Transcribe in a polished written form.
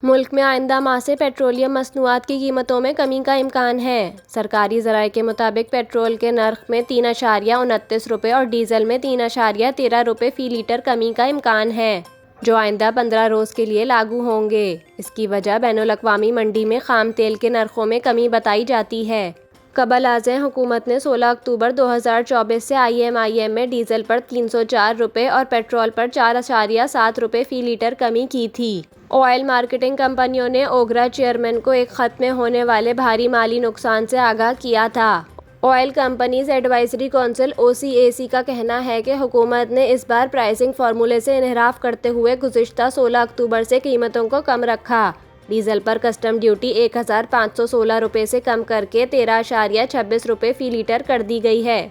मुल्क में आइंदा माह से पेट्रोलियम मसनूआत की कीमतों में कमी का इम्कान है। सरकारी ज़राए के मुताबिक पेट्रोल के नर्ख में 3.29 रुपये और डीजल में 3.13 रुपये फ़ी लीटर कमी का इम्कान है, जो आइंदा 15 रोज़ के लिए लागू होंगे। इसकी वजह बैनुल-अक़वामी मंडी में खाम तेल के नर्खों में कमी बताई जाती है। कबल आज़ हुकूमत ने 16 अक्टूबर 2024 से IMIM में डीजल पर 304 रुपये और पेट्रोल पर 4.7 रुपये फ़ी लीटर कमी की थी। ऑयल मार्केटिंग कंपनियों ने ओगरा चेयरमैन को एक खत में होने वाले भारी माली नुकसान से आगाह किया था। Oil companies advisory council OCAC का कहना है कि हुकूमत ने इस बार प्राइसिंग फार्मूले से इन्हिराफ करते हुए गुज़िश्ता 16 अक्टूबर से कीमतों को कम रखा। डीजल पर कस्टम ड्यूटी 1516 रुपये से कम करके 13.26 रुपये फ़ी लीटर कर दी गई है।